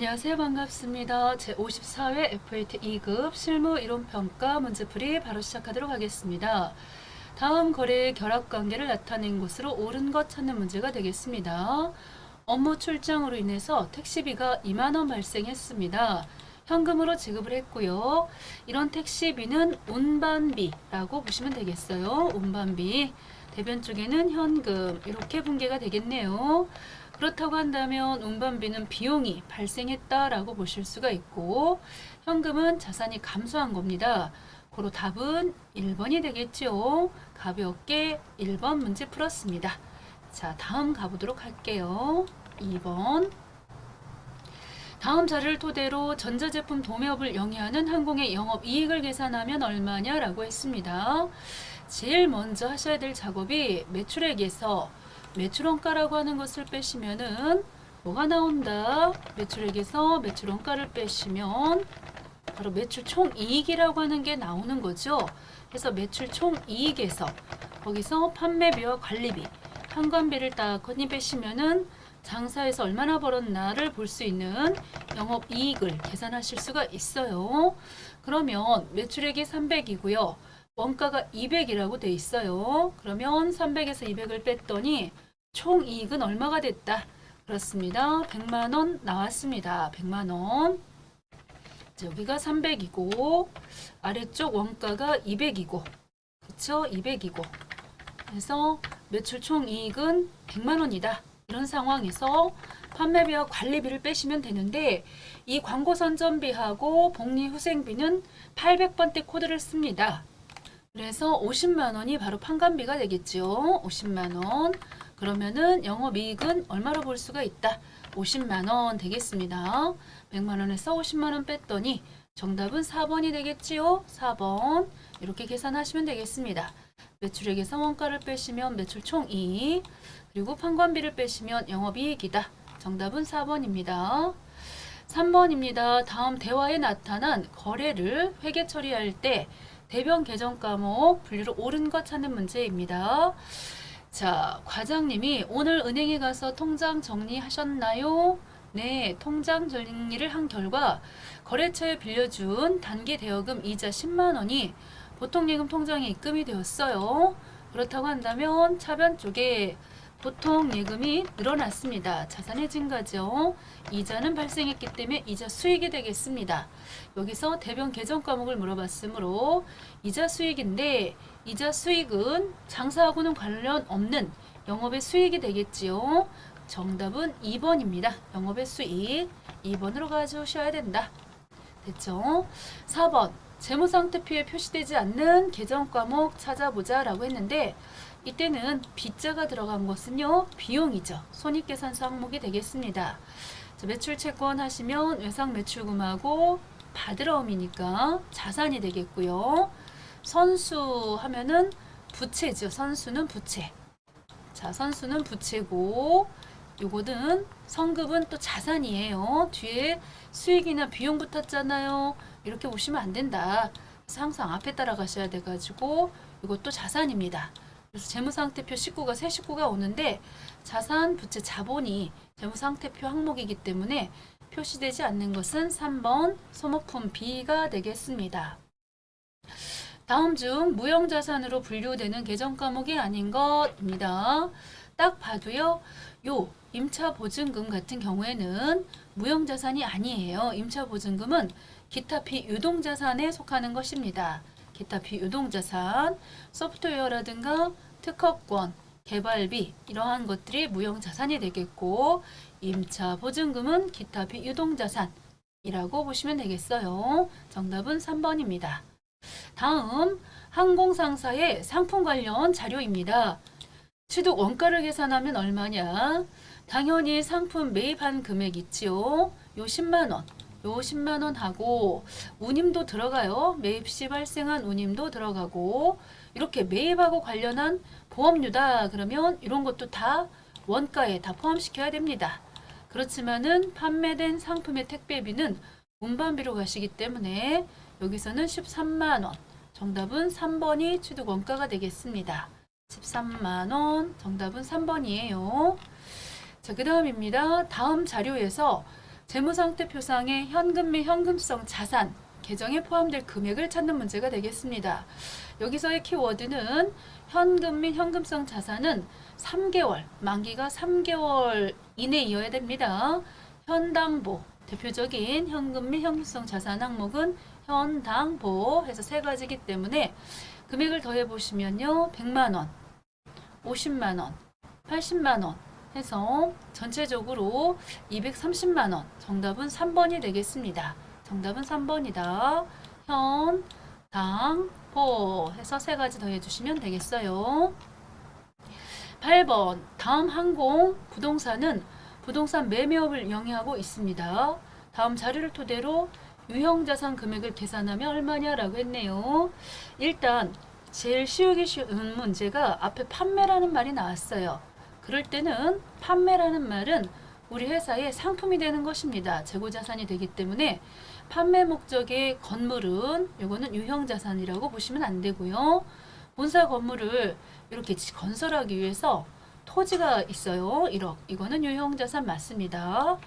안녕하세요. 반갑습니다. 제54회 FAT 2급 실무 이론평가 문제풀이 바로 시작하도록 하겠습니다. 다음 거래의 결합관계를 나타낸 곳으로 옳은 것 찾는 문제가 되겠습니다. 업무 출장으로 인해서 택시비가 2만원 발생했습니다. 현금으로 지급을 했고요. 이런 택시비는 운반비라고 보시면 되겠어요. 운반비. 대변 쪽에는 현금 이렇게 분계가 되겠네요. 그렇다고 한다면 운반비는 비용이 발생했다라고 보실 수가 있고 현금은 자산이 감소한 겁니다. 고로 답은 1번이 되겠죠. 가볍게 1번 문제 풀었습니다. 자, 다음 가보도록 할게요. 2번. 다음 자료를 토대로 전자제품 도매업을 영위하는 항공의 영업이익을 계산하면 얼마냐라고 했습니다. 제일 먼저 하셔야 될 작업이 매출액에서 매출원가라고 하는 것을 빼시면은 뭐가 나온다? 매출액에서 매출원가를 빼시면 바로 매출 총이익이라고 하는 게 나오는 거죠. 그래서 매출 총이익에서 거기서 판매비와 관리비, 현관비를 딱 건이 빼시면은 장사에서 얼마나 벌었나를 볼 수 있는 영업이익을 계산하실 수가 있어요. 그러면 매출액이 300이고요. 원가가 200이라고 돼 있어요. 그러면 300에서 200을 뺐더니 총이익은 얼마가 됐다? 그렇습니다. 100만원 나왔습니다. 100만원. 여기가 300이고 아래쪽 원가가 200이고 그쵸? 200이고 그래서 매출 총이익은 100만원이다. 이런 상황에서 판매비와 관리비를 빼시면 되는데 이 광고 선전비하고 복리후생비는 800번대 코드를 씁니다. 그래서 50만원이 바로 판관비가 되겠죠. 50만원. 그러면은 영업이익은 얼마로 볼 수가 있다? 50만원 되겠습니다. 100만원에서 50만원 뺐더니 정답은 4번이 되겠지요. 4번. 이렇게 계산하시면 되겠습니다. 매출액에서 원가를 빼시면 매출 총이익, 그리고 판관비를 빼시면 영업이익이다. 정답은 4번입니다. 3번입니다. 다음 대화에 나타난 거래를 회계 처리할 때 대변 계정 과목 분류로 옳은 것 찾는 문제입니다. 자, 과장님이 오늘 은행에 가서 통장 정리하셨나요? 네, 통장 정리를 한 결과 거래처에 빌려준 단기 대여금 이자 10만원이 보통예금 통장에 입금이 되었어요. 그렇다고 한다면 차변 쪽에 보통예금이 늘어났습니다. 자산의 증가죠. 이자는 발생했기 때문에 이자 수익이 되겠습니다. 여기서 대변 계정 과목을 물어봤으므로 이자 수익인데 이자 수익은 장사하고는 관련 없는 영업의 수익이 되겠지요. 정답은 2번입니다. 영업의 수익 2번으로 가져오셔야 된다. 됐죠? 4번 재무상태표에 표시되지 않는 계정 과목 찾아보자 라고 했는데 이때는 빗자가 들어간 것은요 비용이죠. 손익계산서 항목이 되겠습니다. 자, 매출 채권 하시면 외상 매출금하고 바드러움이니까 자산이 되겠고요. 선수 하면은 부채죠. 선수는 부채. 자, 선수는 부채고 요거는 성급은 또 자산이에요. 뒤에 수익이나 비용 붙었잖아요. 이렇게 보시면 안 된다. 그래서 항상 앞에 따라가셔야 돼가지고 이것도 자산입니다. 그래서 재무상태표 식구가 세 식구가 오는데 자산, 부채, 자본이 재무상태표 항목이기 때문에 표시되지 않는 것은 3번 소모품 B가 되겠습니다. 다음 중 무형자산으로 분류되는 계정 과목이 아닌 것입니다. 딱 봐도요. 요 임차보증금 같은 경우에는 무형자산이 아니에요. 임차보증금은 기타 비유동자산에 속하는 것입니다. 기타 비유동자산, 소프트웨어라든가 특허권, 개발비 이러한 것들이 무형자산이 되겠고 임차보증금은 기타 비유동자산이라고 보시면 되겠어요. 정답은 3번입니다. 다음 항공상사의 상품 관련 자료입니다. 취득 원가를 계산하면 얼마냐? 당연히 상품 매입한 금액 있지요. 요 10만원. 요 10만원 하고 운임도 들어가요. 매입 시 발생한 운임도 들어가고 이렇게 매입하고 관련한 보험료다 그러면 이런 것도 다 원가에 다 포함시켜야 됩니다. 그렇지만은 판매된 상품의 택배비는 운반비로 가시기 때문에 여기서는 13만원. 정답은 3번이 취득 원가가 되겠습니다. 13만원. 정답은 3번이에요. 자, 그 다음입니다. 다음 자료에서 재무상태표상의 현금 및 현금성 자산 계정에 포함될 금액을 찾는 문제가 되겠습니다. 여기서의 키워드는 현금 및 현금성 자산은 3개월, 만기가 3개월 이내이어야 됩니다. 현당보, 대표적인 현금 및 현금성 자산 항목은 현당보 해서 세 가지이기 때문에 금액을 더해 보시면요. 100만 원, 50만 원, 80만 원 해서 전체적으로 230만 원. 정답은 3번이 되겠습니다. 정답은 3번이다. 현, 당, 보 해서 세 가지 더해 주시면 되겠어요. 8번 다음 항공 부동산은 부동산 매매업을 영위하고 있습니다. 다음 자료를 토대로 유형자산 금액을 계산하면 얼마냐라고 했네요. 일단 제일 쉬우기 쉬운 문제가 앞에 판매라는 말이 나왔어요. 그럴 때는 판매라는 말은 우리 회사의 상품이 되는 것입니다. 재고자산이 되기 때문에 판매 목적의 건물은 이거는 유형자산이라고 보시면 안 되고요. 본사 건물을 이렇게 건설하기 위해서 토지가 있어요. 1억. 이거는 유형자산 맞습니다.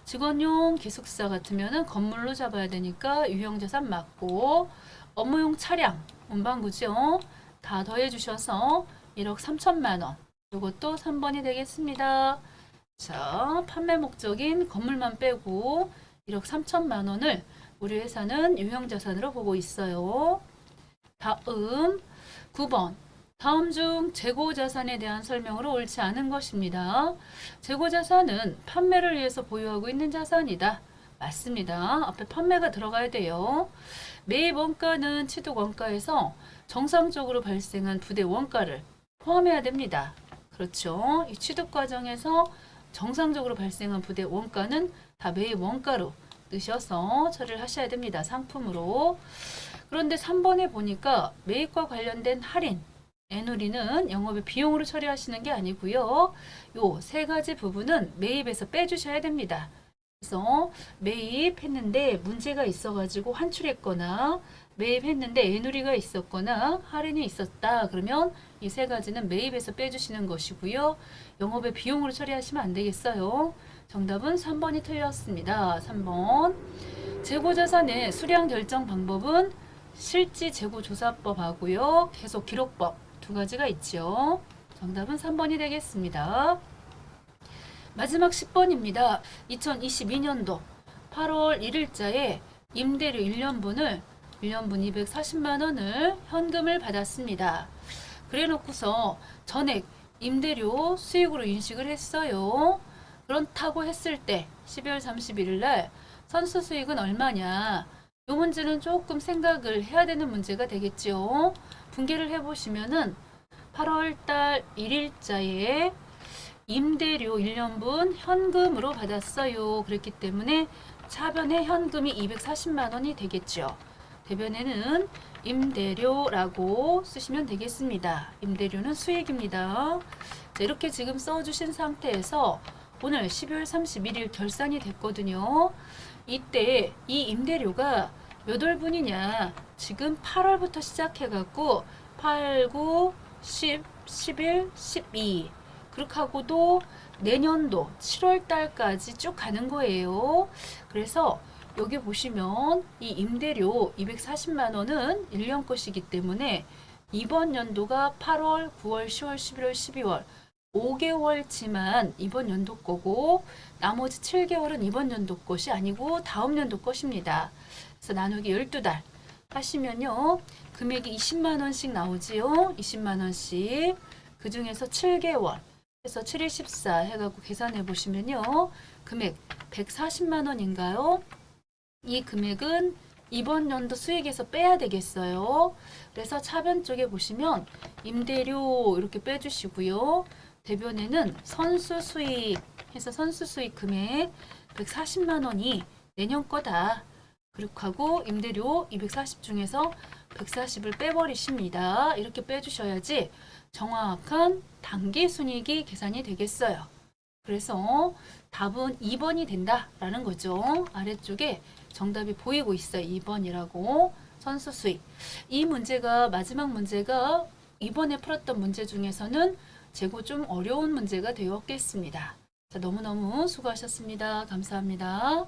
직원용 기숙사 같으면은 건물로 잡아야 되니까 유형자산 맞고 업무용 차량, 문방구죠. 다 더해 주셔서 1억 3천만 원. 이것도 3번이 되겠습니다. 자, 판매 목적인 건물만 빼고 1억 3천만 원을 우리 회사는 유형자산으로 보고 있어요. 다음 9번. 다음 중 재고자산에 대한 설명으로 옳지 않은 것입니다. 재고자산은 판매를 위해서 보유하고 있는 자산이다. 맞습니다. 앞에 판매가 들어가야 돼요. 매입 원가는 취득 원가에서 정상적으로 발생한 부대 원가를 포함해야 됩니다. 그렇죠. 이 취득 과정에서 정상적으로 발생한 부대 원가는 다 매입 원가로 넣으셔서 처리를 하셔야 됩니다. 상품으로. 그런데 3번에 보니까 매입과 관련된 할인, 애누리는 영업의 비용으로 처리하시는 게 아니고요. 요 세 가지 부분은 매입에서 빼주셔야 됩니다. 그래서 매입했는데 문제가 있어가지고 환출했거나 매입했는데 애누리가 있었거나 할인이 있었다. 그러면 이 세 가지는 매입에서 빼주시는 것이고요. 영업의 비용으로 처리하시면 안 되겠어요. 정답은 3번이 틀렸습니다. 3번. 재고자산의 수량 결정 방법은 실지 재고조사법하고요. 계속 기록법 두 가지가 있죠. 정답은 3번이 되겠습니다. 마지막 10번입니다. 2022년도 8월 1일자에 임대료 1년분을 240만 원을 현금을 받았습니다. 그래 놓고서 전액 임대료 수익으로 인식을 했어요. 그렇다고 했을 때 12월 31일 날 선수 수익은 얼마냐? 이 문제는 조금 생각을 해야 되는 문제가 되겠죠. 분개를 해보시면은 8월 달 1일자에 임대료 1년분 현금으로 받았어요. 그랬기 때문에 차변에 현금이 240만 원이 되겠죠. 대변에는 임대료라고 쓰시면 되겠습니다. 임대료는 수익입니다. 자, 이렇게 지금 써주신 상태에서 오늘 12월 31일 결산이 됐거든요. 이때 이 임대료가 몇 월분이냐? 지금 8월부터 시작해갖고 8, 9, 10, 11, 12 그렇게 하고도 내년도 7월 달까지 쭉 가는 거예요. 그래서 여기 보시면 이 임대료 240만 원은 1년 것이기 때문에 이번 연도가 8월, 9월, 10월, 11월, 12월 5개월치만 이번 연도 거고 나머지 7개월은 이번 연도 것이 아니고 다음 연도 것입니다. 그래서 나누기 12달 하시면요. 금액이 20만 원씩 나오지요. 20만 원씩. 그 중에서 7개월 해서 7일 14 해갖고 계산해 보시면요. 금액 140만 원인가요? 이 금액은 이번 연도 수익에서 빼야 되겠어요. 그래서 차변 쪽에 보시면 임대료 이렇게 빼주시고요. 대변에는 선수 수익 해서 선수 수익 금액 140만 원이 내년 거다. 그렇게 하고 임대료 240 중에서 140을 빼버리십니다. 이렇게 빼주셔야지 정확한 단기 순이익이 계산이 되겠어요. 그래서 답은 2번이 된다라는 거죠. 아래쪽에 정답이 보이고 있어요. 2번이라고. 선수 수익. 이 문제가 마지막 문제가 이번에 풀었던 문제 중에서는 재고 좀 어려운 문제가 되었겠습니다. 자, 자, 너무너무 수고하셨습니다. 감사합니다.